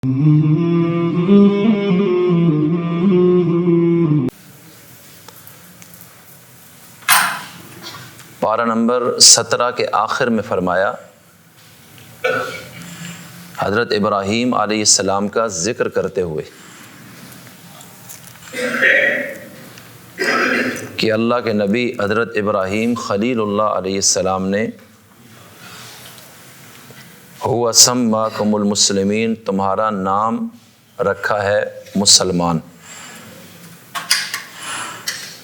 پارہ نمبر 17 کے آخر میں فرمایا حضرت ابراہیم علیہ السلام کا ذکر کرتے ہوئے کہ اللہ کے نبی حضرت ابراہیم خلیل اللہ علیہ السلام نے ہوا سماکم المسلمین، تمہارا نام رکھا ہے مسلمان،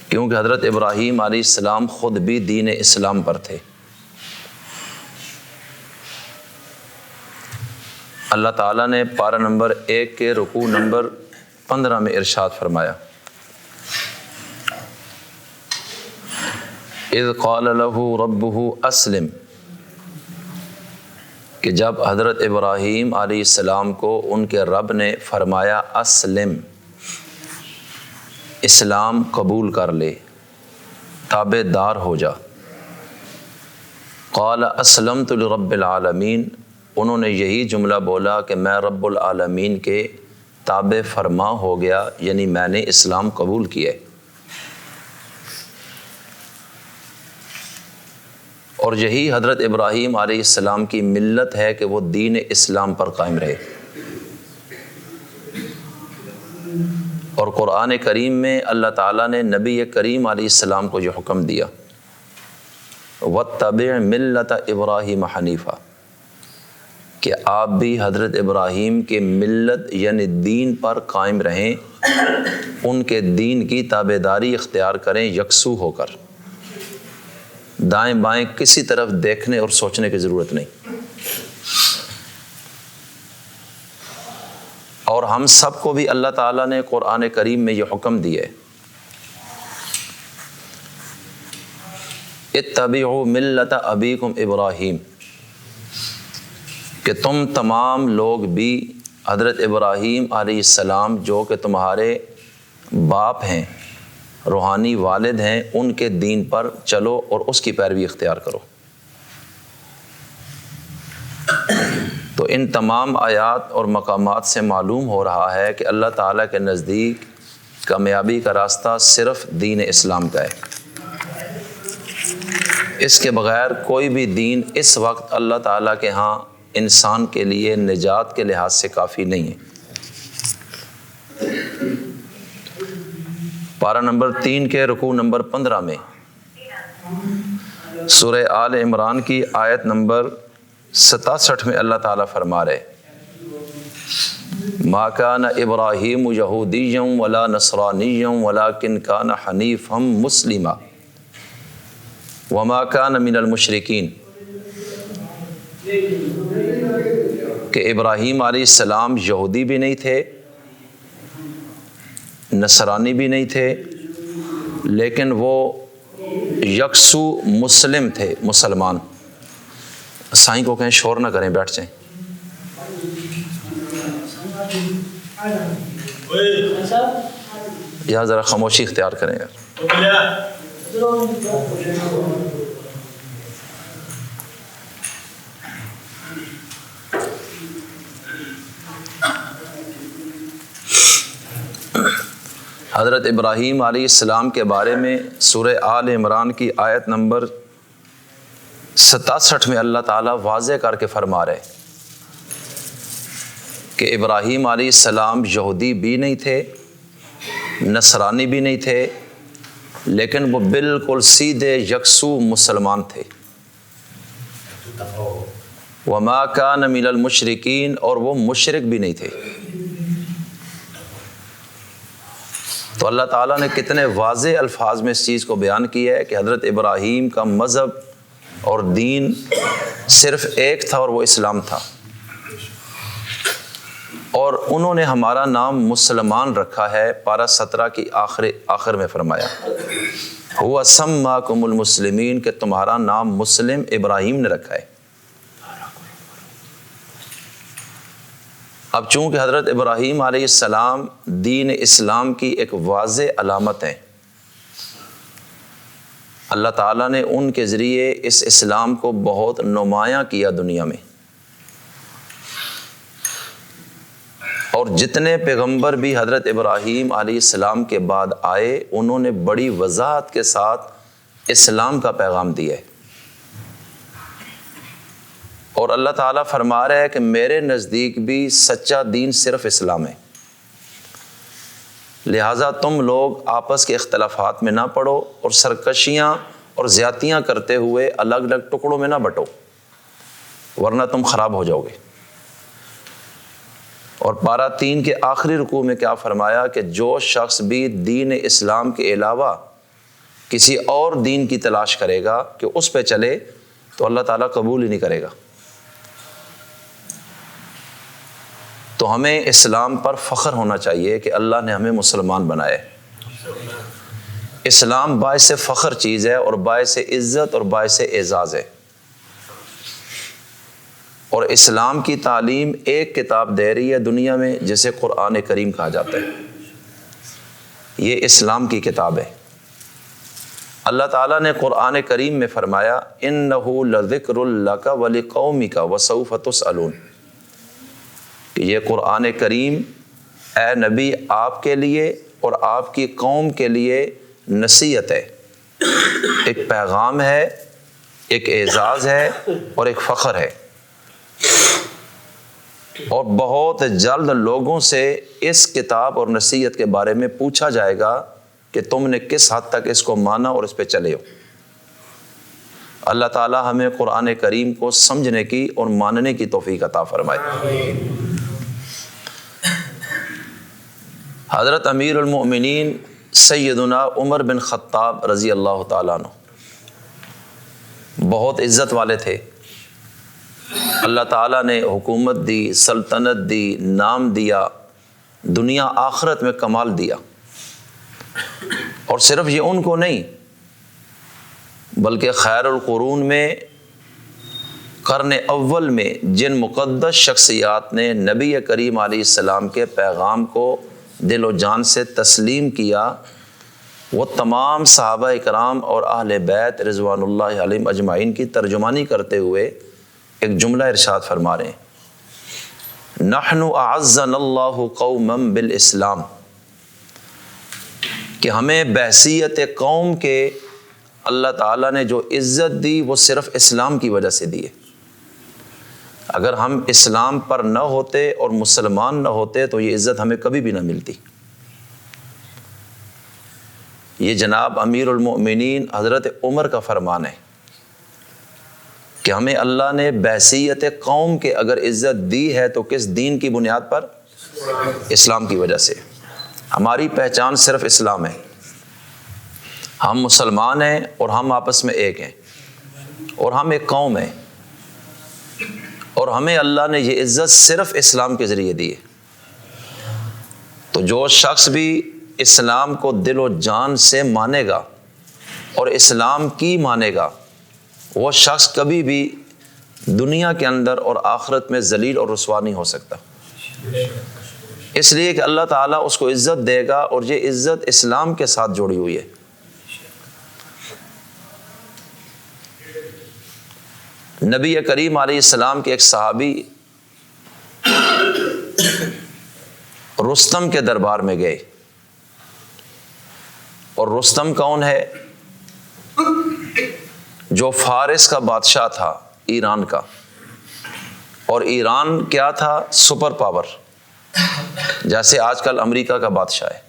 کیونکہ حضرت ابراہیم علیہ السلام خود بھی دین اسلام پر تھے۔ اللہ تعالیٰ نے پارہ نمبر 1 کے رکوع نمبر 15 میں ارشاد فرمایا اذ قال له ربه اسلم، کہ جب حضرت ابراہیم علیہ السلام کو ان کے رب نے فرمایا اسلم، اسلام قبول کر لے، تابع دار ہو جا۔ قال اسلمت لرب العالمین، انہوں نے یہی جملہ بولا کہ میں رب العالمین کے تابع فرما ہو گیا، یعنی میں نے اسلام قبول کیا۔ اور یہی حضرت ابراہیم علیہ السلام کی ملت ہے کہ وہ دین اسلام پر قائم رہے۔ اور قرآن کریم میں اللہ تعالیٰ نے نبی کریم علیہ السلام کو یہ حکم دیا وَاتَّبِعْ مِلَّةَ إِبْرَاهِيمَ حَنِيفًا، کہ آپ بھی حضرت ابراہیم کے ملت یعنی دین پر قائم رہیں، ان کے دین کی تابع داری اختیار کریں یکسو ہو کر، دائیں بائیں کسی طرف دیکھنے اور سوچنے کی ضرورت نہیں۔ اور ہم سب کو بھی اللہ تعالیٰ نے قرآن کریم میں یہ حکم دیا ہے اتبعوا ملت ابیکم ابراہیم، کہ تم تمام لوگ بھی حضرت ابراہیم علیہ السلام جو کہ تمہارے باپ ہیں، روحانی والد ہیں، ان کے دین پر چلو اور اس کی پیروی اختیار کرو۔ تو ان تمام آیات اور مقامات سے معلوم ہو رہا ہے کہ اللہ تعالیٰ کے نزدیک کامیابی کا راستہ صرف دین اسلام کا ہے۔ اس کے بغیر کوئی بھی دین اس وقت اللہ تعالیٰ کے ہاں انسان کے لیے نجات کے لحاظ سے کافی نہیں ہے۔ پارہ نمبر 3 کے رکوع نمبر 15 میں سورہ آل عمران کی آیت نمبر 67 میں اللہ تعالیٰ فرما رہے ما کان ابراہیم یہودیا ولا نصرانیا ولکن کان حنیفا مسلما وما کان من المشرکین، کہ ابراہیم علیہ السلام یہودی بھی نہیں تھے، نصرانی بھی نہیں تھے، لیکن وہ یکسو مسلم تھے، مسلمان۔ سائیں کو کہیں شور نہ کریں، بیٹھ جائیں۔ یا ذرا خاموشی اختیار کریں یار۔ حضرت ابراہیم علیہ السلام کے بارے میں سورہ آل عمران کی آیت نمبر 67 میں اللہ تعالیٰ واضح کر کے فرما رہے کہ ابراہیم علیہ السلام یہودی بھی نہیں تھے، نصرانی بھی نہیں تھے، لیکن وہ بالکل سیدھے یکسو مسلمان تھے۔ وما کان من المشرکین، اور وہ مشرک بھی نہیں تھے۔ تو اللہ تعالیٰ نے کتنے واضح الفاظ میں اس چیز کو بیان کیا ہے کہ حضرت ابراہیم کا مذہب اور دین صرف ایک تھا اور وہ اسلام تھا، اور انہوں نے ہمارا نام مسلمان رکھا ہے۔ پارہ 17 کی آخر میں فرمایا ہوا سماکم المسلمین، کہ تمہارا نام مسلم ابراہیم نے رکھا ہے۔ اب چونکہ حضرت ابراہیم علیہ السلام دین اسلام کی ایک واضح علامت ہیں، اللہ تعالیٰ نے ان کے ذریعے اس اسلام کو بہت نمایاں کیا دنیا میں۔ اور جتنے پیغمبر بھی حضرت ابراہیم علیہ السلام کے بعد آئے انہوں نے بڑی وضاحت کے ساتھ اسلام کا پیغام دیا ہے، اور اللہ تعالیٰ فرما رہا ہے کہ میرے نزدیک بھی سچا دین صرف اسلام ہے، لہٰذا تم لوگ آپس کے اختلافات میں نہ پڑو اور سرکشیاں اور زیادتیاں کرتے ہوئے الگ الگ ٹکڑوں میں نہ بٹو، ورنہ تم خراب ہو جاؤ گے۔ اور پارہ 3 کے آخری رکوع میں کیا فرمایا کہ جو شخص بھی دین اسلام کے علاوہ کسی اور دین کی تلاش کرے گا کہ اس پہ چلے تو اللہ تعالیٰ قبول ہی نہیں کرے گا۔ تو ہمیں اسلام پر فخر ہونا چاہیے کہ اللہ نے ہمیں مسلمان بنائے۔ اسلام باعث فخر چیز ہے اور باعث عزت اور باعث اعزاز ہے، اور اسلام کی تعلیم ایک کتاب دے رہی ہے دنیا میں جسے قرآن کریم کہا جاتا ہے، یہ اسلام کی کتاب ہے۔ اللہ تعالیٰ نے قرآن کریم میں فرمایا اِنَّهُ لَذِكْرٌ لَكَ وَلِقَوْمِكَ وَسَوْفَ تُسْأَلُونَ، کہ یہ قرآن کریم اے نبی آپ کے لیے اور آپ کی قوم کے لیے نصیحت ہے، ایک پیغام ہے، ایک اعزاز ہے اور ایک فخر ہے، اور بہت جلد لوگوں سے اس کتاب اور نصیحت کے بارے میں پوچھا جائے گا کہ تم نے کس حد تک اس کو مانا اور اس پہ چلے ہو۔ اللہ تعالیٰ ہمیں قرآن کریم کو سمجھنے کی اور ماننے کی توفیق عطا فرمائے۔ حضرت امیر المؤمنین سیدنا عمر بن خطاب رضی اللہ تعالیٰ عنہ بہت عزت والے تھے، اللہ تعالیٰ نے حکومت دی، سلطنت دی، نام دیا، دنیا آخرت میں کمال دیا، اور صرف یہ ان کو نہیں بلکہ خیر القرون میں قرن اول میں جن مقدس شخصیات نے نبی کریم علیہ السلام کے پیغام کو دل و جان سے تسلیم کیا، وہ تمام صحابہ اکرام اور اہل بیت رضوان اللہ علیہم اجمعین کی ترجمانی کرتے ہوئے ایک جملہ ارشاد فرما رہے ہیں، نحن اعزنا اللہ قوما بالاسلام، کہ ہمیں بحیثیت قوم کے اللہ تعالیٰ نے جو عزت دی وہ صرف اسلام کی وجہ سے دی ہے۔ اگر ہم اسلام پر نہ ہوتے اور مسلمان نہ ہوتے تو یہ عزت ہمیں کبھی بھی نہ ملتی۔ یہ جناب امیر المؤمنین حضرت عمر کا فرمان ہے کہ ہمیں اللہ نے بحیثیت قوم کے اگر عزت دی ہے تو کس دین کی بنیاد پر؟ اسلام کی وجہ سے۔ ہماری پہچان صرف اسلام ہے، ہم مسلمان ہیں اور ہم آپس میں ایک ہیں اور ہم ایک قوم ہیں، اور ہمیں اللہ نے یہ عزت صرف اسلام کے ذریعے دی ہے۔ تو جو شخص بھی اسلام کو دل و جان سے مانے گا اور اسلام کی مانے گا، وہ شخص کبھی بھی دنیا کے اندر اور آخرت میں ذلیل اور رسوا نہیں ہو سکتا، اس لیے کہ اللہ تعالیٰ اس کو عزت دے گا اور یہ عزت اسلام کے ساتھ جوڑی ہوئی ہے۔ نبی کریم علیہ السلام کے ایک صحابی رستم کے دربار میں گئے، اور رستم کون ہے؟ جو فارس کا بادشاہ تھا، ایران کا، اور ایران کیا تھا؟ سپر پاور، جیسے آج کل امریکہ کا بادشاہ ہے۔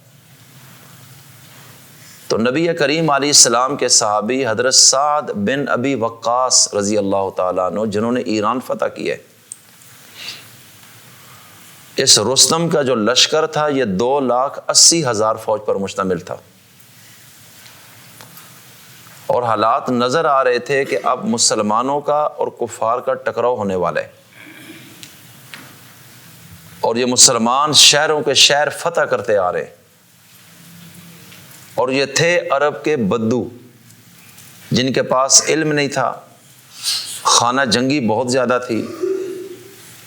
تو نبی کریم علیہ السلام کے صحابی حضرت سعد بن ابی وقاص رضی اللہ تعالیٰ عنہ، جنہوں نے ایران فتح کیا ہے، اس رستم کا جو لشکر تھا یہ 2,80,000 فوج پر مشتمل تھا، اور حالات نظر آ رہے تھے کہ اب مسلمانوں کا اور کفار کا ٹکراؤ ہونے والا ہے، اور یہ مسلمان شہروں کے شہر فتح کرتے آ رہے ہیں، اور یہ تھے عرب کے بدو جن کے پاس علم نہیں تھا، خانہ جنگی بہت زیادہ تھی،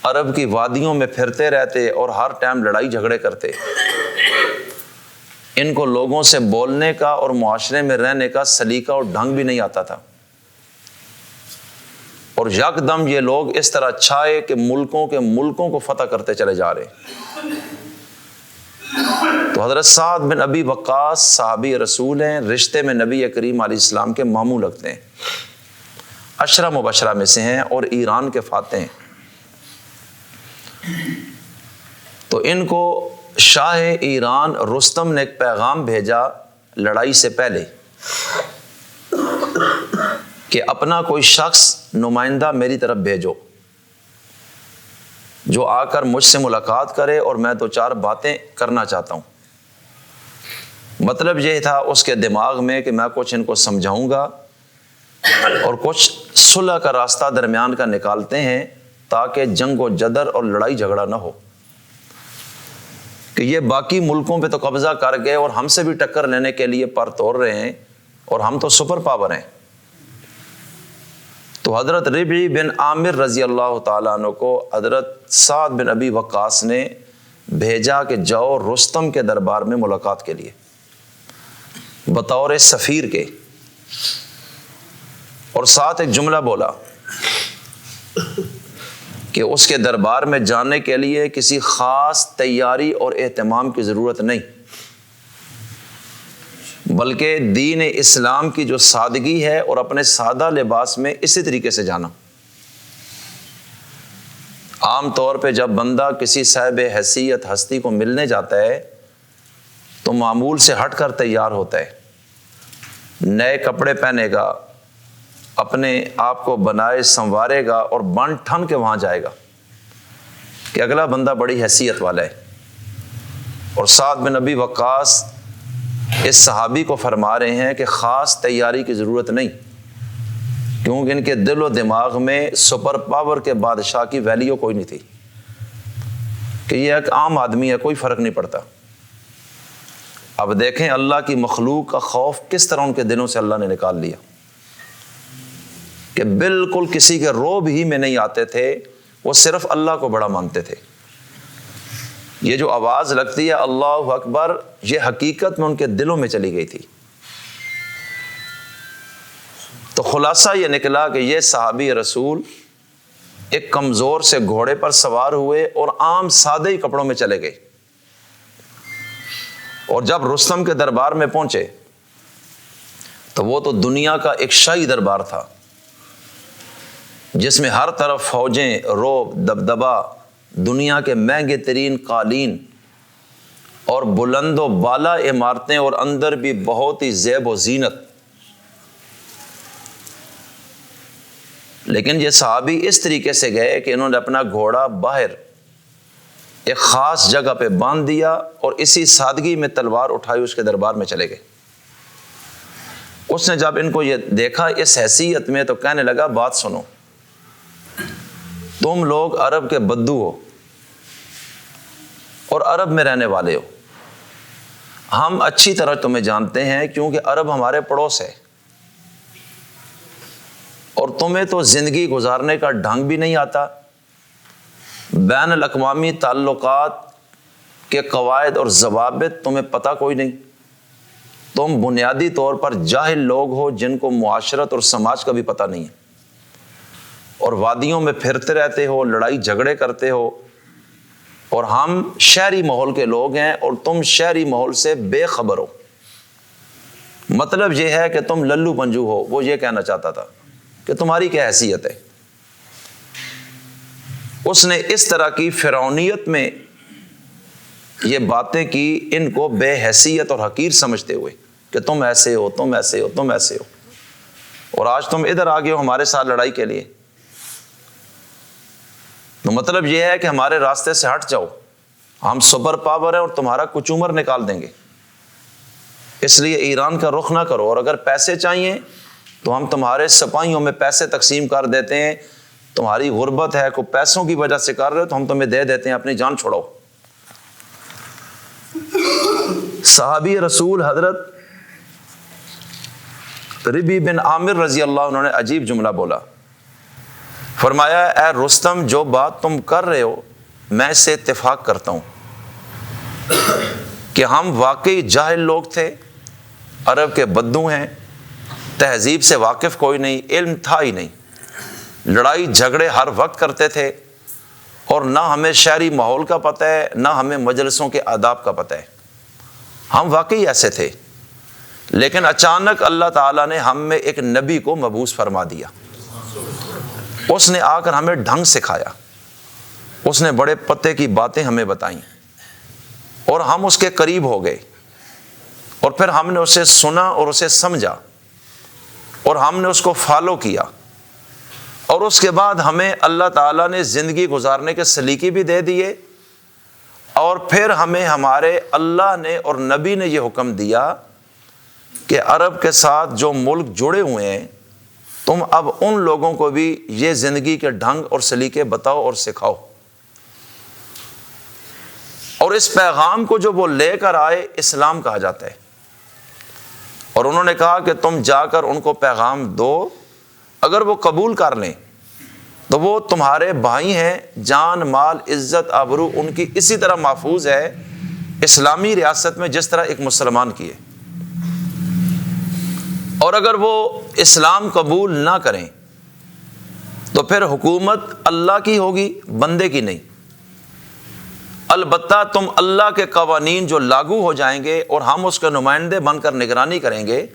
عرب کی وادیوں میں پھرتے رہتے اور ہر ٹائم لڑائی جھگڑے کرتے، ان کو لوگوں سے بولنے کا اور معاشرے میں رہنے کا سلیقہ اور ڈھنگ بھی نہیں آتا تھا، اور یکدم یہ لوگ اس طرح چھائے کہ ملکوں کو فتح کرتے چلے جا رہے ہیں۔ تو حضرت سعد بن ابی وقاص صحابی رسول ہیں، رشتے میں نبی کریم علیہ السلام کے ماموں لگتے ہیں، عشرہ مبشرہ میں سے ہیں اور ایران کے فاتح ہیں۔ تو ان کو شاہ ایران رستم نے ایک پیغام بھیجا لڑائی سے پہلے کہ اپنا کوئی شخص نمائندہ میری طرف بھیجو جو آ کر مجھ سے ملاقات کرے اور میں دو چار باتیں کرنا چاہتا ہوں۔ مطلب یہ تھا اس کے دماغ میں کہ میں کچھ ان کو سمجھاؤں گا اور کچھ صلح کا راستہ درمیان کا نکالتے ہیں تاکہ جنگ و جدل اور لڑائی جھگڑا نہ ہو، کہ یہ باقی ملکوں پہ تو قبضہ کر گئے اور ہم سے بھی ٹکر لینے کے لیے پر توڑ رہے ہیں اور ہم تو سپر پاور ہیں۔ تو حضرت ربعی بن عامر رضی اللہ تعالیٰ عنہ کو حضرت سعد بن ابی وقاص نے بھیجا کہ جاؤ رستم کے دربار میں ملاقات کے لیے بطور سفیر کے، اور ساتھ ایک جملہ بولا کہ اس کے دربار میں جانے کے لیے کسی خاص تیاری اور اہتمام کی ضرورت نہیں، بلکہ دین اسلام کی جو سادگی ہے اور اپنے سادہ لباس میں اسی طریقے سے جانا۔ عام طور پہ جب بندہ کسی صاحب حیثیت ہستی کو ملنے جاتا ہے تو معمول سے ہٹ کر تیار ہوتا ہے، نئے کپڑے پہنے گا، اپنے آپ کو بنائے سنوارے گا اور بن ٹھن کے وہاں جائے گا کہ اگلا بندہ بڑی حیثیت والا ہے۔ اور سعد بن ابی وقاص اس صحابی کو فرما رہے ہیں کہ خاص تیاری کی ضرورت نہیں، کیونکہ ان کے دل و دماغ میں سپر پاور کے بادشاہ کی ویلیو کوئی نہیں تھی، کہ یہ ایک عام آدمی ہے، کوئی فرق نہیں پڑتا۔ اب دیکھیں اللہ کی مخلوق کا خوف کس طرح ان کے دلوں سے اللہ نے نکال لیا کہ بالکل کسی کے روب ہی میں نہیں آتے تھے، وہ صرف اللہ کو بڑا مانتے تھے۔ یہ جو آواز لگتی ہے اللہ اکبر، یہ حقیقت میں ان کے دلوں میں چلی گئی تھی۔ تو خلاصہ یہ نکلا کہ یہ صحابی رسول ایک کمزور سے گھوڑے پر سوار ہوئے اور عام سادہ ہی کپڑوں میں چلے گئے، اور جب رستم کے دربار میں پہنچے تو وہ تو دنیا کا ایک شاہی دربار تھا جس میں ہر طرف فوجیں، روب، دبدبا، دنیا کے مہنگے ترین قالین اور بلند و بالا عمارتیں، اور اندر بھی بہت ہی زیب و زینت۔ لیکن یہ صحابی اس طریقے سے گئے کہ انہوں نے اپنا گھوڑا باہر ایک خاص جگہ پہ باندھ دیا اور اسی سادگی میں تلوار اٹھائی اس کے دربار میں چلے گئے۔ اس نے جب ان کو یہ دیکھا اس حیثیت میں تو کہنے لگا بات سنو، تم لوگ عرب کے بدو ہو اور عرب میں رہنے والے ہو، ہم اچھی طرح تمہیں جانتے ہیں کیونکہ عرب ہمارے پڑوس ہے، اور تمہیں تو زندگی گزارنے کا ڈھنگ بھی نہیں آتا، بین الاقوامی تعلقات کے قواعد اور ضوابط تمہیں پتہ کوئی نہیں، تم بنیادی طور پر جاہل لوگ ہو جن کو معاشرت اور سماج کا بھی پتہ نہیں ہے، اور وادیوں میں پھرتے رہتے ہو، لڑائی جھگڑے کرتے ہو، اور ہم شہری ماحول کے لوگ ہیں اور تم شہری ماحول سے بے خبر ہو۔ مطلب یہ ہے کہ تم للو پنجو ہو، وہ یہ کہنا چاہتا تھا کہ تمہاری کیا حیثیت ہے۔ اس نے اس طرح کی فرعونیت میں یہ باتیں کی ان کو بے حیثیت اور حقیر سمجھتے ہوئے کہ تم ایسے ہو، تم ایسے ہو، تم ایسے ہو، اور آج تم ادھر آ گئے ہو ہمارے ساتھ لڑائی کے لیے۔ تو مطلب یہ ہے کہ ہمارے راستے سے ہٹ جاؤ، ہم سپر پاور ہیں اور تمہارا کچومر نکال دیں گے، اس لیے ایران کا رخ نہ کرو، اور اگر پیسے چاہیے تو ہم تمہارے سپاہیوں میں پیسے تقسیم کر دیتے ہیں، تمہاری غربت ہے کوئی پیسوں کی وجہ سے کر رہے ہو تو ہم تمہیں دے دیتے ہیں، اپنی جان چھوڑو۔ صحابی رسول حضرت ربی بن عامر رضی اللہ عنہ نے عجیب جملہ بولا، فرمایا اے رستم، جو بات تم کر رہے ہو میں اس سے اتفاق کرتا ہوں کہ ہم واقعی جاہل لوگ تھے، عرب کے بدو ہیں، تہذیب سے واقف کوئی نہیں، علم تھا ہی نہیں، لڑائی جھگڑے ہر وقت کرتے تھے، اور نہ ہمیں شہری ماحول کا پتہ ہے، نہ ہمیں مجلسوں کے آداب کا پتہ ہے۔ ہم واقعی ایسے تھے، لیکن اچانک اللہ تعالیٰ نے ہم میں ایک نبی کو مبعوث فرما دیا۔ اس نے آ کر ہمیں ڈھنگ سکھایا، اس نے بڑے پتے کی باتیں ہمیں بتائیں، اور ہم اس کے قریب ہو گئے، اور پھر ہم نے اسے سنا اور اسے سمجھا، اور ہم نے اس کو فالو کیا، اور اس کے بعد ہمیں اللہ تعالیٰ نے زندگی گزارنے کے سلیقے بھی دے دیے، اور پھر ہمیں ہمارے اللہ نے اور نبی نے یہ حکم دیا کہ عرب کے ساتھ جو ملک جڑے ہوئے ہیں، تم اب ان لوگوں کو بھی یہ زندگی کے ڈھنگ اور سلیقے بتاؤ اور سکھاؤ۔ اور اس پیغام کو جو وہ لے کر آئے، اسلام کہا جاتا ہے۔ اور انہوں نے کہا کہ تم جا کر ان کو پیغام دو، اگر وہ قبول کر لیں تو وہ تمہارے بھائی ہیں، جان مال عزت آبرو ان کی اسی طرح محفوظ ہے اسلامی ریاست میں جس طرح ایک مسلمان کی ہے۔ اور اگر وہ اسلام قبول نہ کریں تو پھر حکومت اللہ کی ہوگی، بندے کی نہیں۔ البتہ تم اللہ کے قوانین جو لاگو ہو جائیں گے اور ہم اس کے نمائندے بن کر نگرانی کریں گے،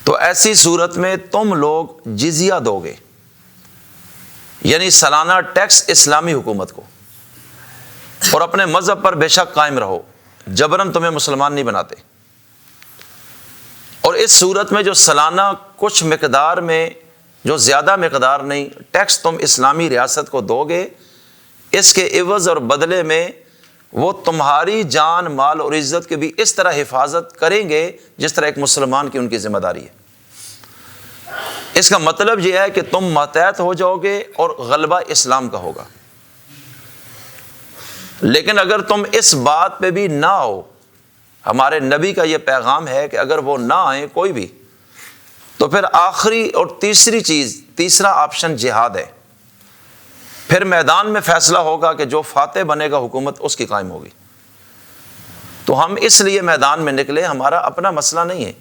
تو ایسی صورت میں تم لوگ جزیہ دو گے، یعنی سالانہ ٹیکس اسلامی حکومت کو، اور اپنے مذہب پر بے شک قائم رہو، جبراً تمہیں مسلمان نہیں بناتے۔ اور اس صورت میں جو سالانہ کچھ مقدار میں، جو زیادہ مقدار نہیں، ٹیکس تم اسلامی ریاست کو دو گے، اس کے عوض اور بدلے میں وہ تمہاری جان مال اور عزت کی بھی اس طرح حفاظت کریں گے جس طرح ایک مسلمان کی ان کی ذمہ داری ہے۔ اس کا مطلب یہ ہے کہ تم ماتحت ہو جاؤ گے اور غلبہ اسلام کا ہوگا۔ لیکن اگر تم اس بات پہ بھی نہ آؤ، ہمارے نبی کا یہ پیغام ہے کہ اگر وہ نہ آئیں کوئی بھی، تو پھر آخری اور تیسری چیز، تیسرا آپشن جہاد ہے۔ پھر میدان میں فیصلہ ہوگا کہ جو فاتح بنے گا حکومت اس کی قائم ہوگی۔ تو ہم اس لیے میدان میں نکلے، ہمارا اپنا مسئلہ نہیں ہے،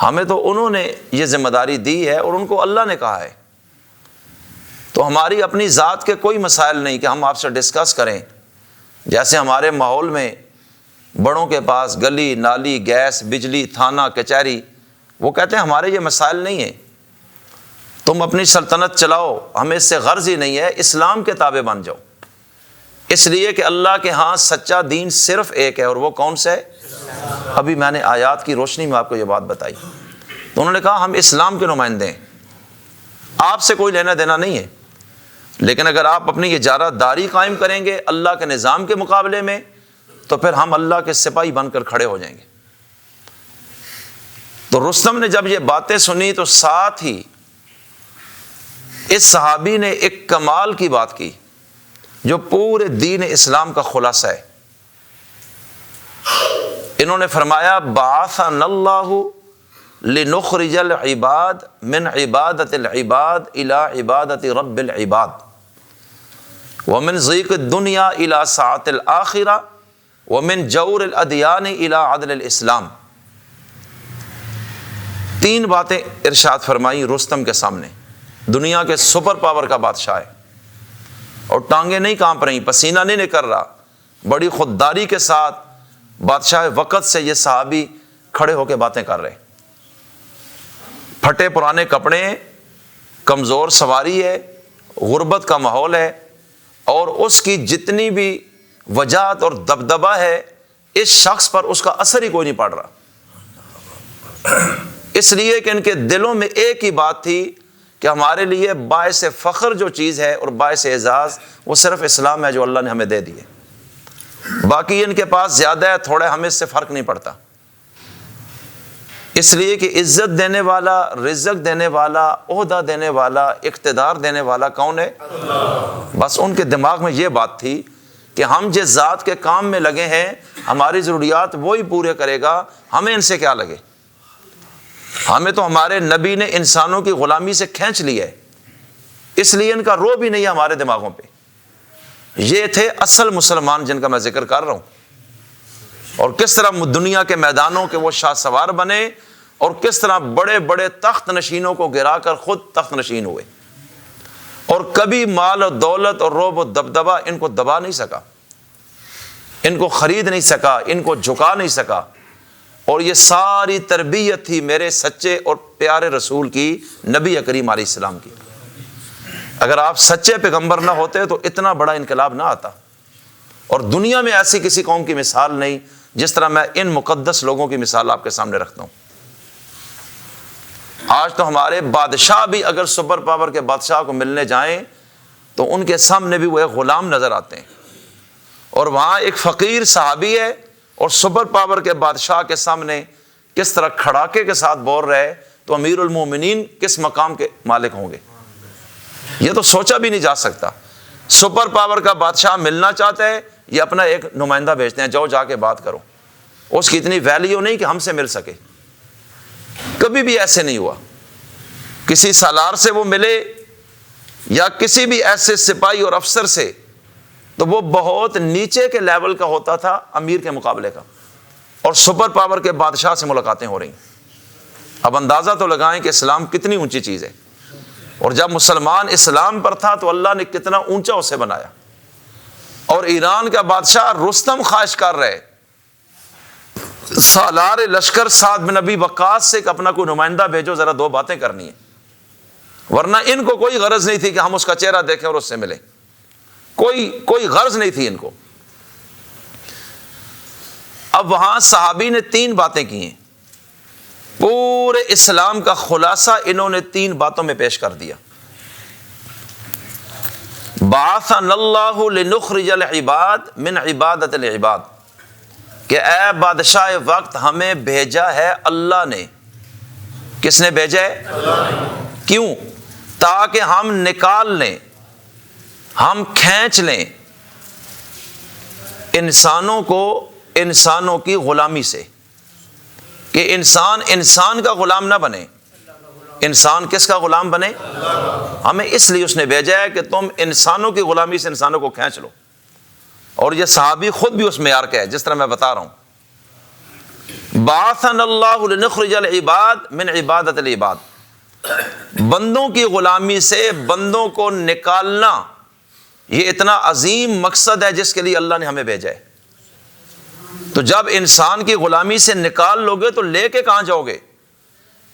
ہمیں تو انہوں نے یہ ذمہ داری دی ہے اور ان کو اللہ نے کہا ہے۔ تو ہماری اپنی ذات کے کوئی مسائل نہیں کہ ہم آپ سے ڈسکس کریں، جیسے ہمارے ماحول میں بڑوں کے پاس گلی نالی گیس بجلی تھانہ کچہری، وہ کہتے ہیں ہمارے یہ مسائل نہیں ہیں، تم اپنی سلطنت چلاؤ، ہمیں اس سے غرض ہی نہیں ہے، اسلام کے تابع بن جاؤ۔ اس لیے کہ اللہ کے ہاں سچا دین صرف ایک ہے، اور وہ کون سا ہے؟ ابھی میں نے آیات کی روشنی میں آپ کو یہ بات بتائی۔ تو انہوں نے کہا ہم اسلام کے نمائندے ہیں، آپ سے کوئی لینا دینا نہیں ہے، لیکن اگر آپ اپنی اجارہ داری قائم کریں گے اللہ کے نظام کے مقابلے میں، تو پھر ہم اللہ کے سپاہی بن کر کھڑے ہو جائیں گے۔ تو رستم نے جب یہ باتیں سنی تو ساتھ ہی اس صحابی نے ایک کمال کی بات کی جو پورے دین اسلام کا خلاصہ ہے۔ انہوں نے فرمایا بعثنا اللہ لنخرج العباد من عبادت العباد الى عبادت رب العباد ومن ضیق الدنیا الى سعة الآخرہ ومن جور الادیان الى عدل الاسلام۔ تین باتیں ارشاد فرمائی رستم کے سامنے۔ دنیا کے سپر پاور کا بادشاہ ہے، اور ٹانگیں نہیں کانپ رہی، پسینہ نہیں نکل رہا، بڑی خودداری کے ساتھ بادشاہ وقت سے یہ صحابی کھڑے ہو کے باتیں کر رہے، پھٹے پرانے کپڑے، کمزور سواری ہے، غربت کا ماحول ہے، اور اس کی جتنی بھی وجاہت اور دبدبہ ہے اس شخص پر اس کا اثر ہی کوئی نہیں پڑ رہا، اس لیے کہ ان کے دلوں میں ایک ہی بات تھی کہ ہمارے لیے باعث فخر جو چیز ہے اور باعث اعزاز وہ صرف اسلام ہے جو اللہ نے ہمیں دے دی ہے، باقی ان کے پاس زیادہ ہے تھوڑا ہمیں اس سے فرق نہیں پڑتا۔ اس لیے کہ عزت دینے والا، رزق دینے والا، عہدہ دینے والا، اقتدار دینے والا کون ہے؟ بس ان کے دماغ میں یہ بات تھی کہ ہم جس ذات کے کام میں لگے ہیں ہماری ضروریات وہی پورے کرے گا، ہمیں ان سے کیا لگے، ہمیں تو ہمارے نبی نے انسانوں کی غلامی سے کھینچ لیا ہے، اس لیے ان کا رو بھی نہیں ہے ہمارے دماغوں پہ۔ یہ تھے اصل مسلمان جن کا میں ذکر کر رہا ہوں، اور کس طرح دنیا کے میدانوں کے وہ شاہ سوار بنے اور کس طرح بڑے بڑے تخت نشینوں کو گرا کر خود تخت نشین ہوئے، اور کبھی مال و دولت اور رعب و دبدبہ ان کو دبا نہیں سکا، ان کو خرید نہیں سکا، ان کو جھکا نہیں سکا۔ اور یہ ساری تربیت تھی میرے سچے اور پیارے رسول کی، نبی کریم علیہ السلام کی۔ اگر آپ سچے پیغمبر نہ ہوتے تو اتنا بڑا انقلاب نہ آتا، اور دنیا میں ایسی کسی قوم کی مثال نہیں جس طرح میں ان مقدس لوگوں کی مثال آپ کے سامنے رکھتا ہوں۔ آج تو ہمارے بادشاہ بھی اگر سپر پاور کے بادشاہ کو ملنے جائیں تو ان کے سامنے بھی وہ ایک غلام نظر آتے ہیں، اور وہاں ایک فقیر صحابی ہے اور سپر پاور کے بادشاہ کے سامنے کس طرح کھڑاکے کے ساتھ بول رہے، تو امیر المومنین کس مقام کے مالک ہوں گے؟ یہ تو سوچا بھی نہیں جا سکتا۔ سپر پاور کا بادشاہ ملنا چاہتا ہے، یہ اپنا ایک نمائندہ بھیجتے ہیں، جاؤ جا کے بات کرو۔ اس کی اتنی ویلیو نہیں کہ ہم سے مل سکے، کبھی بھی ایسے نہیں ہوا۔ کسی سالار سے وہ ملے یا کسی بھی ایسے سپاہی اور افسر سے تو وہ بہت نیچے کے لیول کا ہوتا تھا امیر کے مقابلے کا، اور سپر پاور کے بادشاہ سے ملاقاتیں ہو رہی ہیں۔ اب اندازہ تو لگائیں کہ اسلام کتنی اونچی چیز ہے، اور جب مسلمان اسلام پر تھا تو اللہ نے کتنا اونچا اسے بنایا۔ اور ایران کا بادشاہ رستم خواہش کر رہے، سالار لشکر سعد بن ابی وقاص سے کہ اپنا کوئی نمائندہ بھیجو، ذرا دو باتیں کرنی ہیں، ورنہ ان کو کوئی غرض نہیں تھی کہ ہم اس کا چہرہ دیکھیں اور اس سے ملیں، کوئی غرض نہیں تھی ان کو۔ اب وہاں صحابی نے 3 باتیں کی ہیں، پورے اسلام کا خلاصہ انہوں نے 3 باتوں میں پیش کر دیا۔ بعثنا اللہ لنخرج العباد من عبادت العباد، کہ اے بادشاہ وقت ہمیں بھیجا ہے اللہ نے۔ کس نے بھیجا ہے؟ اللہ نے۔ کیوں؟ تاکہ ہم نکال لیں، ہم کھینچ لیں انسانوں کو انسانوں کی غلامی سے، کہ انسان کا غلام نہ بنے۔ انسان کس کا غلام بنے؟ ہمیں اس لیے اس نے بھیجا ہے کہ تم انسانوں کی غلامی سے انسانوں کو کھینچ لو۔ اور یہ صحابی خود بھی اس معیار کا ہے جس طرح میں بتا رہا ہوں۔ بعثنا اللہ لنخرج العباد من عبادت العباد، بندوں کی غلامی سے بندوں کو نکالنا، یہ اتنا عظیم مقصد ہے جس کے لیے اللہ نے ہمیں بھیجا ہے۔ تو جب انسان کی غلامی سے نکال لوگے تو لے کے کہاں جاؤ گے؟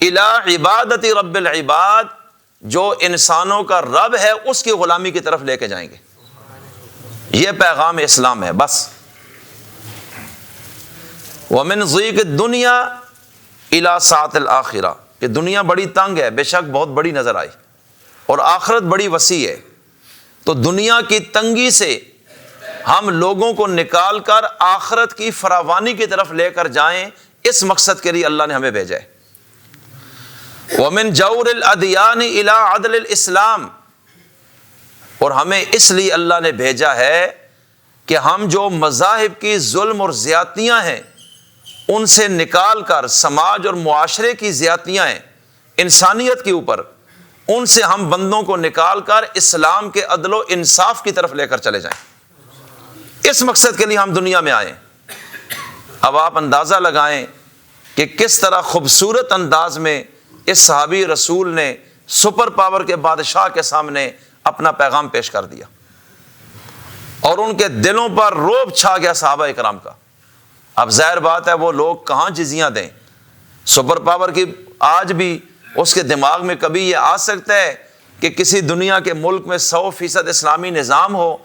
الی عبادت رب العباد، جو انسانوں کا رب ہے اس کی غلامی کی طرف لے کے جائیں گے۔ یہ پیغام اسلام ہے بس۔ ومن ضیق الدنیا الی سعۃ الآخرہ، کہ دنیا بڑی تنگ ہے، بے شک بہت بڑی نظر آئی، اور آخرت بڑی وسیع ہے، تو دنیا کی تنگی سے ہم لوگوں کو نکال کر آخرت کی فراوانی کی طرف لے کر جائیں، اس مقصد کے لیے اللہ نے ہمیں بھیجا ہے۔ ومن جور الادیان الی عدل الاسلام، اور ہمیں اس لیے اللہ نے بھیجا ہے کہ ہم جو مذاہب کی ظلم اور زیادتیاں ہیں ان سے نکال کر، سماج اور معاشرے کی زیادتیاں ہیں انسانیت کے اوپر، ان سے ہم بندوں کو نکال کر اسلام کے عدل و انصاف کی طرف لے کر چلے جائیں۔ اس مقصد کے لیے ہم دنیا میں آئے۔ اب آپ اندازہ لگائیں کہ کس طرح خوبصورت انداز میں اس صحابی رسول نے سپر پاور کے بادشاہ کے سامنے اپنا پیغام پیش کر دیا، اور ان کے دلوں پر رعب چھا گیا صحابہ کرام کا۔ اب ظاہر بات ہے وہ لوگ کہاں جزیاں دیں؟ سپر پاور کی آج بھی اس کے دماغ میں کبھی یہ آ سکتا ہے کہ کسی دنیا کے ملک میں 100% اسلامی نظام ہو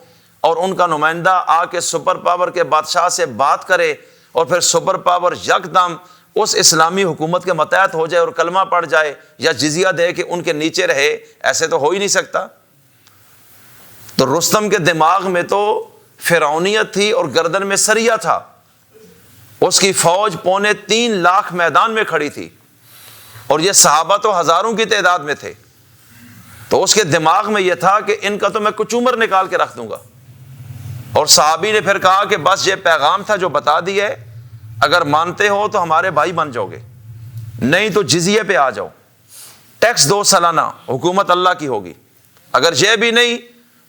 اور ان کا نمائندہ آ کے سپر پاور کے بادشاہ سے بات کرے، اور پھر سپر پاور یکدم اس اسلامی حکومت کے متحد ہو جائے اور کلمہ پڑھ جائے یا جزیہ دے کہ ان کے نیچے رہے؟ ایسے تو ہو ہی نہیں سکتا۔ تو رستم کے دماغ میں تو فرعونیت تھی اور گردن میں سریہ تھا، اس کی فوج 3.25 لاکھ میدان میں کھڑی تھی، اور یہ صحابہ تو ہزاروں کی تعداد میں تھے۔ تو اس کے دماغ میں یہ تھا کہ ان کا تو میں کچومر نکال کے رکھ دوں گا۔ اور صحابی نے پھر کہا کہ بس یہ پیغام تھا جو بتا دیے، اگر مانتے ہو تو ہمارے بھائی بن جاؤ گے، نہیں تو جزیے پہ آ جاؤ، ٹیکس دو سالانہ، حکومت اللہ کی ہوگی۔ اگر یہ بھی نہیں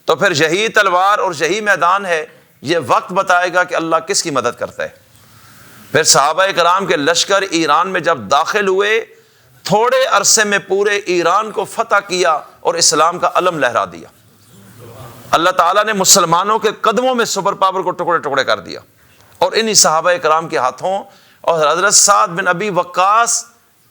تو پھر یہی تلوار اور یہی میدان ہے، یہ وقت بتائے گا کہ اللہ کس کی مدد کرتا ہے۔ پھر صحابہ کرام کے لشکر ایران میں جب داخل ہوئے، تھوڑے عرصے میں پورے ایران کو فتح کیا اور اسلام کا علم لہرا دیا۔ اللہ تعالیٰ نے مسلمانوں کے قدموں میں سپر پاور کو ٹکڑے ٹکڑے کر دیا، اور انہی صحابہ کرام کے ہاتھوں، اور حضرت سعد بن ابی وقاص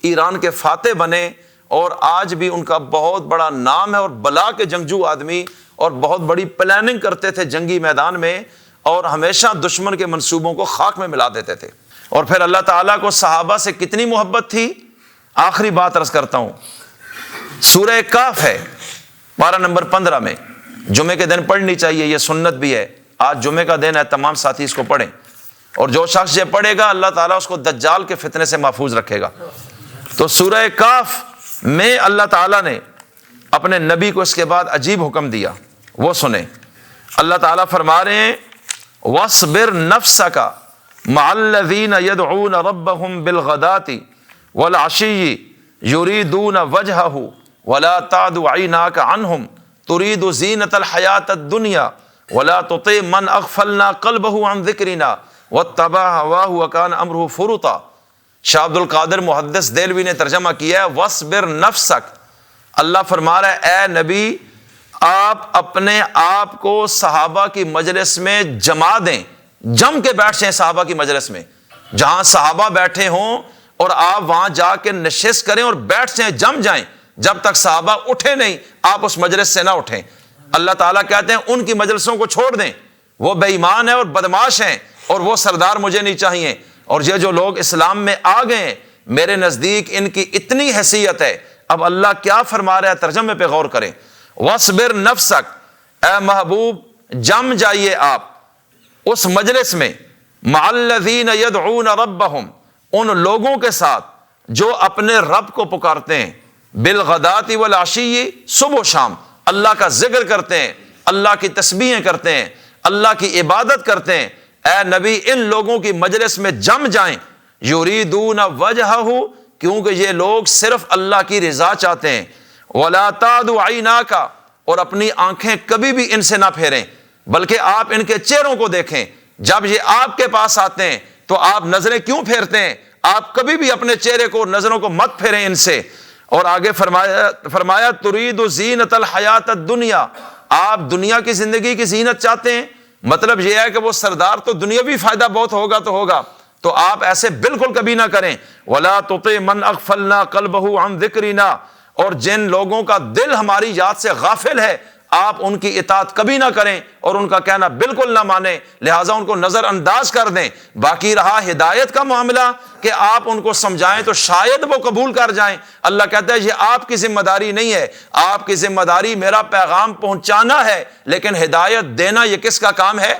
ایران کے فاتح بنے، اور آج بھی ان کا بہت بڑا نام ہے، اور بلا کے جنگجو آدمی، اور بہت بڑی پلاننگ کرتے تھے جنگی میدان میں، اور ہمیشہ دشمن کے منصوبوں کو خاک میں ملا دیتے تھے۔ اور پھر اللہ تعالیٰ کو صحابہ سے کتنی محبت تھی۔ آخری بات عرض کرتا ہوں، سورہ کہف ہے پارہ نمبر 15 میں، جمعے کے دن پڑھنی چاہیے، یہ سنت بھی ہے، آج جمعے کا دن ہے، تمام ساتھی اس کو پڑھیں، اور جو شخص یہ پڑھے گا اللہ تعالیٰ اس کو دجال کے فتنے سے محفوظ رکھے گا۔ تو سورہ کہف میں اللہ تعالیٰ نے اپنے نبی کو اس کے بعد عجیب حکم دیا، وہ سنیں۔ اللہ تعالیٰ فرما رہے ہیں وَاصْبِرْ نَفْسَكَ مَعَ الَّذِينَ يَدْعُونَ رَبَّهُمْ بِالْغَدَاةِ وَالْعَشِيِّ يُرِيدُونَ وَجْهَهُ وَلَا تَعْدُ عَيْنَاكَ عَنْهُمْ تُرِيدُ زِينَةَ الْحَيَاةِ الدُّنْيَا وَلَا تُطِعْ مَنْ أَغْفَلْنَا قَلْبَهُ عَنْ ذِكْرِنَا وَاتَّبَعَ هَوَاهُ وَكَانَ أَمْرُهُ فُرُطًا۔ شاہ عبد القادر محدث دہلوی نے ترجمہ کیا ہے وَاصْبِرْ نَفْسَكَ، اللہ فرما رہا ہے اے نبی آپ اپنے آپ کو صحابہ کی مجلس میں جما دیں، جم کے بیٹھ جائیں صحابہ کی مجلس میں، جہاں صحابہ بیٹھے ہوں اور آپ وہاں جا کے نشست کریں اور بیٹھ جائیں، جم جائیں، جب تک صحابہ اٹھے نہیں آپ اس مجلس سے نہ اٹھیں۔ اللہ تعالیٰ کہتے ہیں ان کی مجلسوں کو چھوڑ دیں، وہ بے ایمان ہیں اور بدماش ہیں، اور وہ سردار مجھے نہیں چاہیے۔ اور یہ جو لوگ اسلام میں آ گئے ہیں میرے نزدیک ان کی اتنی حیثیت ہے۔ اب اللہ کیا فرما رہا ہے، ترجمے پہ غور کریں۔ وَاصْبِرْ نَفْسَكَ، اے محبوب جم جائیے آپ اس مجلس میں، مَعَ الَّذِينَ يَدْعُونَ رَبَّهُمْ، ان لوگوں کے ساتھ جو اپنے رب کو پکارتے ہیں، بالغداۃ والعشی، صبح و شام اللہ کا ذکر کرتے ہیں، اللہ کی تسبیحیں کرتے ہیں، اللہ کی عبادت کرتے ہیں۔ اے نبی ان لوگوں کی مجلس میں جم جائیں، یریدون وجہہ، کیونکہ یہ لوگ صرف اللہ کی رضا چاہتے ہیں، ولا تعد عیناک، اور اپنی آنکھیں کبھی بھی ان سے نہ پھیریں، بلکہ آپ ان کے چہروں کو دیکھیں۔ جب یہ آپ کے پاس آتے ہیں تو آپ نظریں کیوں پھیرتے ہیں؟ آپ کبھی بھی اپنے چہرے کو، نظروں کو مت پھیریں ان سے۔ اور آگے فرمایا ترید زینت الحیات الدنیا، آپ دنیا کی زندگی کی زینت چاہتے ہیں، مطلب یہ ہے کہ وہ سردار تو دنیاوی فائدہ بہت ہوگا تو ہوگا، تو آپ ایسے بالکل کبھی نہ کریں۔ ولا تطع من اغفلنا قلبه عن ذکرنا، اور جن لوگوں کا دل ہماری یاد سے غافل ہے آپ ان کی اطاعت کبھی نہ کریں اور ان کا کہنا بالکل نہ مانیں، لہٰذا ان کو نظر انداز کر دیں۔ باقی رہا ہدایت کا معاملہ کہ آپ ان کو سمجھائیں تو شاید وہ قبول کر جائیں، اللہ کہتا ہے یہ آپ کی ذمہ داری نہیں ہے، آپ کی ذمہ داری میرا پیغام پہنچانا ہے، لیکن ہدایت دینا یہ کس کا کام ہے؟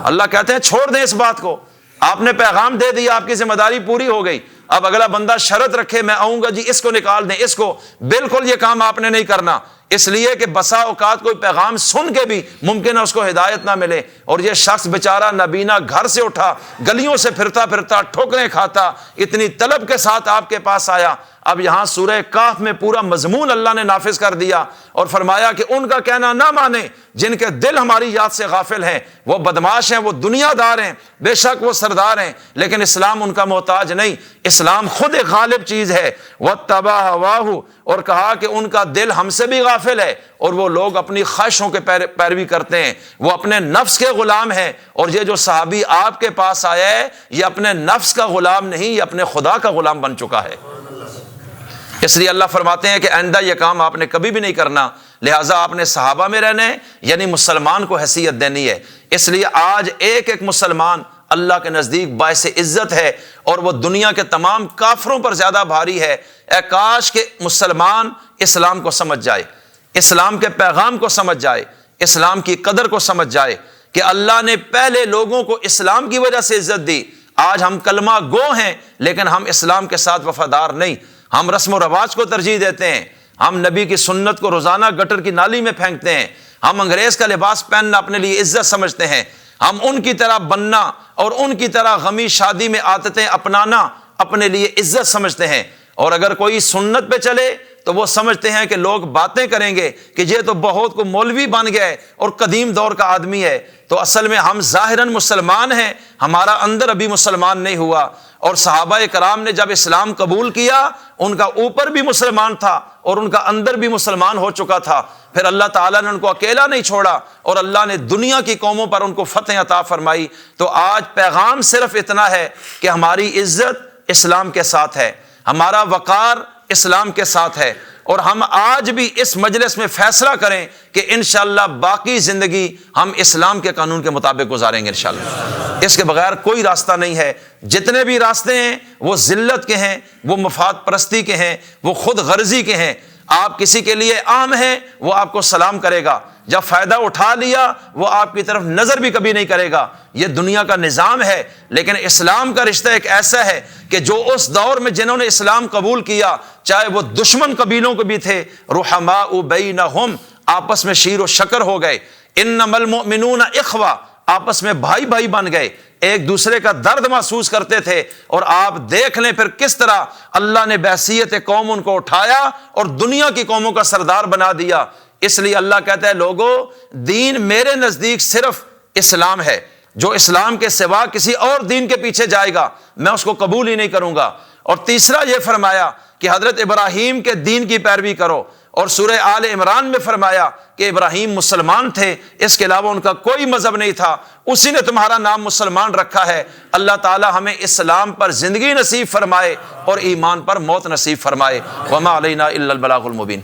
اللہ کہتے ہیں چھوڑ دیں اس بات کو، آپ نے پیغام دے دیا، آپ کی ذمہ داری پوری ہو گئی۔ اب اگلا بندہ شرط رکھے میں آؤں گا جی اس کو نکال دیں اس کو، بالکل یہ کام آپ نے نہیں کرنا، اس لیے کہ بسا اوقات کوئی پیغام سن کے بھی ممکن ہے اس کو ہدایت نہ ملے، اور یہ شخص بیچارہ نابینا گھر سے اٹھا، گلیوں سے پھرتا پھرتا ٹھوکریں کھاتا، اتنی طلب کے ساتھ آپ کے پاس آیا۔ اب یہاں سورہ کہف میں پورا مضمون اللہ نے نافذ کر دیا اور فرمایا کہ ان کا کہنا نہ مانیں، جن کے دل ہماری یاد سے غافل ہیں، وہ بدماش ہیں، وہ دنیا دار ہیں، بے شک وہ سردار ہیں، لیکن اسلام ان کا محتاج نہیں، اسلام خود ایک غالب چیز ہے۔ وَاتَّبَعَ هَوَاهُ، اور کہا کہ ان کا دل ہم سے بھی غافل ہے، اور وہ لوگ اپنی خواہشوں کے پیروی کرتے ہیں، وہ اپنے نفس کے غلام ہیں۔ اور یہ جو صحابی آپ کے پاس آیا ہے یہ اپنے نفس کا غلام نہیں، یہ اپنے خدا کا غلام بن چکا ہے۔ اس لیے اللہ فرماتے ہیں کہ آئندہ یہ کام آپ نے کبھی بھی نہیں کرنا، لہٰذا آپ نے صحابہ میں رہنا ہے، یعنی مسلمان کو حیثیت دینی ہے۔ اس لیے آج ایک ایک مسلمان اللہ کے نزدیک باعث عزت ہے، اور وہ دنیا کے تمام کافروں پر زیادہ بھاری ہے۔ اے کاش کہ مسلمان اسلام کو سمجھ جائے، اسلام کے پیغام کو سمجھ جائے، اسلام کی قدر کو سمجھ جائے کہ اللہ نے پہلے لوگوں کو اسلام کی وجہ سے عزت دی۔ آج ہم کلمہ گو ہیں لیکن ہم اسلام کے ساتھ وفادار نہیں، ہم رسم و رواج کو ترجیح دیتے ہیں، ہم نبی کی سنت کو روزانہ گٹر کی نالی میں پھینکتے ہیں، ہم انگریز کا لباس پہننا اپنے لیے عزت سمجھتے ہیں، ہم ان کی طرح بننا اور ان کی طرح غمی شادی میں عادتیں اپنانا اپنے لیے عزت سمجھتے ہیں۔ اور اگر کوئی سنت پہ چلے تو وہ سمجھتے ہیں کہ لوگ باتیں کریں گے کہ یہ تو بہت کو مولوی بن گئے اور قدیم دور کا آدمی ہے، تو اصل میں ہم ظاہراً مسلمان ہیں، ہمارا اندر ابھی مسلمان نہیں ہوا۔ اور صحابہ کرام نے جب اسلام قبول کیا، ان کا اوپر بھی مسلمان تھا اور ان کا اندر بھی مسلمان ہو چکا تھا، پھر اللہ تعالیٰ نے ان کو اکیلا نہیں چھوڑا اور اللہ نے دنیا کی قوموں پر ان کو فتح عطا فرمائی۔ تو آج پیغام صرف اتنا ہے کہ ہماری عزت اسلام کے ساتھ ہے، ہمارا وقار اسلام کے ساتھ ہے، اور ہم آج بھی اس مجلس میں فیصلہ کریں کہ انشاءاللہ باقی زندگی ہم اسلام کے قانون کے مطابق گزاریں گے انشاءاللہ۔ اس کے بغیر کوئی راستہ نہیں ہے۔ جتنے بھی راستے ہیں وہ ذلت کے ہیں، وہ مفاد پرستی کے ہیں، وہ خود غرضی کے ہیں۔ آپ کسی کے لیے عام ہیں، وہ آپ کو سلام کرے گا، جب فائدہ اٹھا لیا وہ آپ کی طرف نظر بھی کبھی نہیں کرے گا۔ یہ دنیا کا نظام ہے، لیکن اسلام کا رشتہ ایک ایسا ہے کہ جو اس دور میں جنہوں نے اسلام قبول کیا، چاہے وہ دشمن قبیلوں کے بھی تھے، رحماء بینہم، آپس میں شیر و شکر ہو گئے، انما المؤمنون اخوہ، آپس میں بھائی بھائی بن گئے، ایک دوسرے کا درد محسوس کرتے تھے۔ اور آپ دیکھ لیں پھر کس طرح اللہ نے بحیثیت قوم ان کو اٹھایا اور دنیا کی قوموں کا سردار بنا دیا۔ اس لیے اللہ کہتا ہے لوگو، دین میرے نزدیک صرف اسلام ہے، جو اسلام کے سوا کسی اور دین کے پیچھے جائے گا میں اس کو قبول ہی نہیں کروں گا۔ اور تیسرا یہ فرمایا کہ حضرت ابراہیم کے دین کی پیروی کرو، اور سورہ آل عمران میں فرمایا کہ ابراہیم مسلمان تھے، اس کے علاوہ ان کا کوئی مذہب نہیں تھا، اسی نے تمہارا نام مسلمان رکھا ہے۔ اللہ تعالی ہمیں اسلام پر زندگی نصیب فرمائے اور ایمان پر موت نصیب فرمائے۔ وما علینا الا البلاغ المبین۔